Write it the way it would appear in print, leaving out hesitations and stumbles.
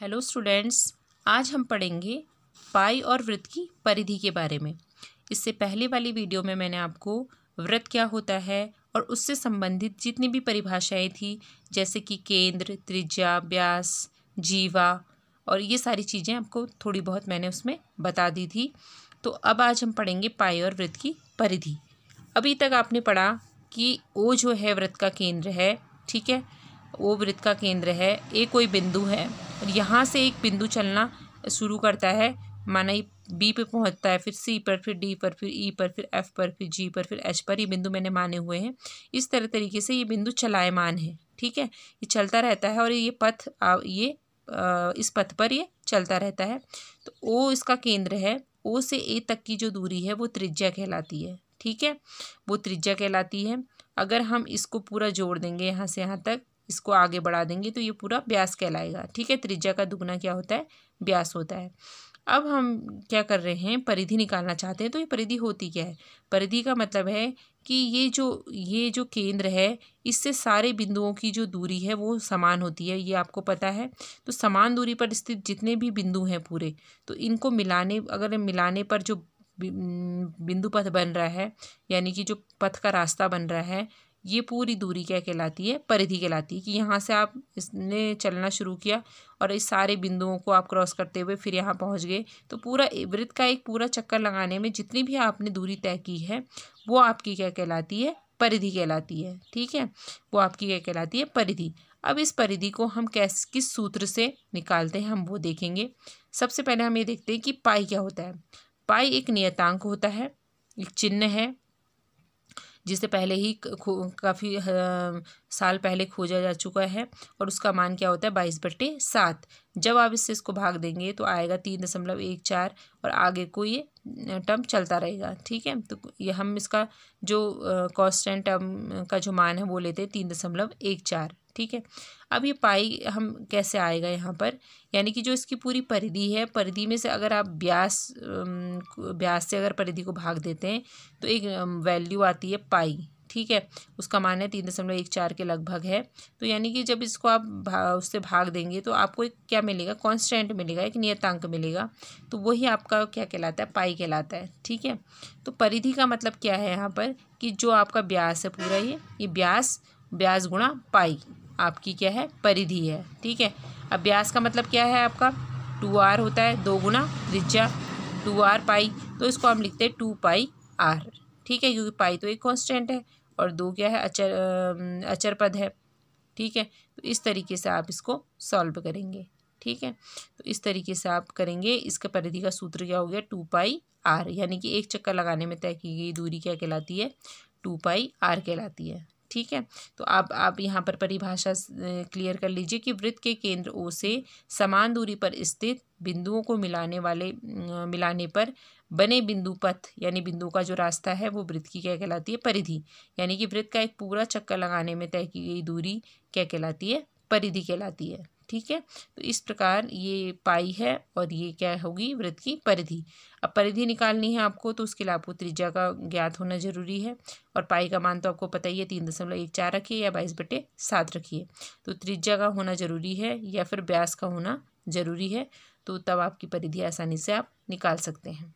Hello students, आज हम पढ़ेंगे पाई और वृत्त की परिधि के बारे में। इससे पहले वाली वीडियो में मैंने आपको वृत्त क्या होता है और उससे संबंधित जितनी भी परिभाषाएं थी, जैसे कि केंद्र, त्रिज्या, व्यास, जीवा और ये सारी चीज़ें आपको थोड़ी बहुत मैंने उसमें बता दी थी। तो अब आज हम पढ़ेंगे पाई और वृत्त की परिधि। अभी तक आपने पढ़ा कि ओ जो है वृत्त का केंद्र है, ठीक है, वो वृत्त का केंद्र है। ए कोई बिंदु है और यहाँ से एक बिंदु चलना शुरू करता है, माना बी पे पहुँचता है, फिर सी पर, फिर डी पर, फिर ई पर, फिर एफ पर, फिर जी पर, फिर एच पर। ये बिंदु मैंने माने हुए हैं। इस तरीके से ये बिंदु चलायमान है, ठीक है, ये चलता रहता है और ये पथ इस पथ पर ये चलता रहता है। तो ओ इसका केंद्र है। ओ से ए तक की जो दूरी है वो त्रिज्या कहलाती है, ठीक है, वो त्रिज्या कहलाती है। अगर हम इसको पूरा जोड़ देंगे यहाँ से यहाँ तक, इसको आगे बढ़ा देंगे तो ये पूरा व्यास कहलाएगा, ठीक है। त्रिज्या का दुगना क्या होता है? व्यास होता है। अब हम क्या कर रहे हैं, परिधि निकालना चाहते हैं। तो ये परिधि होती क्या है? परिधि का मतलब है कि ये जो केंद्र है, इससे सारे बिंदुओं की जो दूरी है वो समान होती है, ये आपको पता है। तो समान दूरी पर स्थित जितने भी बिंदु हैं पूरे, तो इनको मिलाने पर जो बिंदु पथ बन रहा है, यानी कि जो पथ का रास्ता बन रहा है, ये पूरी दूरी क्या कहलाती है? परिधि कहलाती है। कि यहाँ से आप इसने चलना शुरू किया और इस सारे बिंदुओं को आप क्रॉस करते हुए फिर यहाँ पहुँच गए, तो पूरा वृत्त का एक पूरा चक्कर लगाने में जितनी भी आपने दूरी तय की है वो आपकी क्या कहलाती है? परिधि कहलाती है, ठीक है, वो आपकी क्या कहलाती है? परिधि। अब इस परिधि को हम किस सूत्र से निकालते हैं हम वो देखेंगे। सबसे पहले हम ये देखते हैं कि पाई क्या होता है। पाई एक नियतांक होता है, एक चिन्ह है, जिसे पहले ही काफ़ी साल पहले खोजा जा चुका है और उसका मान क्या होता है? 22/7। जब आप इसको भाग देंगे तो आएगा 3.14 और आगे को ये टर्म चलता रहेगा, ठीक है। तो ये हम इसका जो कांस्टेंट टर्म का जो मान है वो लेते हैं 3.14, ठीक है। अब ये पाई हम कैसे आएगा यहाँ पर, यानी कि जो इसकी पूरी परिधि है, परिधि में से अगर आप व्यास से अगर परिधि को भाग देते हैं तो एक वैल्यू आती है पाई, ठीक है, उसका मान है 3.14 के लगभग है। तो यानी कि जब इसको आप उससे भाग देंगे तो आपको एक क्या मिलेगा? कांस्टेंट मिलेगा, एक नियतांक मिलेगा। तो वही आपका क्या कहलाता है? पाई कहलाता है, ठीक है। तो परिधि का मतलब क्या है यहाँ पर, कि जो आपका व्यास है पूरा, ये व्यास गुणा पाई आपकी क्या है? परिधि है, ठीक है। अब व्यास का मतलब क्या है आपका? 2r होता है, 2 गुना त्रिज्या 2r पाई, तो इसको हम लिखते हैं 2 पाई r, ठीक है, क्योंकि पाई तो एक कांस्टेंट है और 2 क्या है? अचर पद है, ठीक है। तो इस तरीके से आप इसको सॉल्व करेंगे, ठीक है। तो इस तरीके से आप करेंगे। इसका परिधि का सूत्र क्या हो गया? 2 पाई r, यानी कि एक चक्कर लगाने में तय की गई दूरी क्या कहलाती है? 2 पाई r कहलाती है, ठीक है। तो आप यहाँ पर परिभाषा क्लियर कर लीजिए कि वृत्त के केंद्र ओ से समान दूरी पर स्थित बिंदुओं को मिलाने पर बने बिंदु पथ, यानी बिंदु का जो रास्ता है वो वृत्त की क्या कहलाती है? परिधि। यानी कि वृत्त का एक पूरा चक्कर लगाने में तय की गई दूरी क्या कहलाती है? परिधि कहलाती है, ठीक है। तो इस प्रकार ये पाई है और ये क्या होगी? वृत्त की परिधि। अब परिधि निकालनी है आपको, तो उसके लिए आपको त्रिज्या का ज्ञात होना जरूरी है और पाई का मान तो आपको पता ही है, 3.14 रखिए या 22/7 रखिए। तो त्रिज्या का होना जरूरी है या फिर व्यास का होना जरूरी है, तो तब आपकी परिधि आसानी से आप निकाल सकते हैं।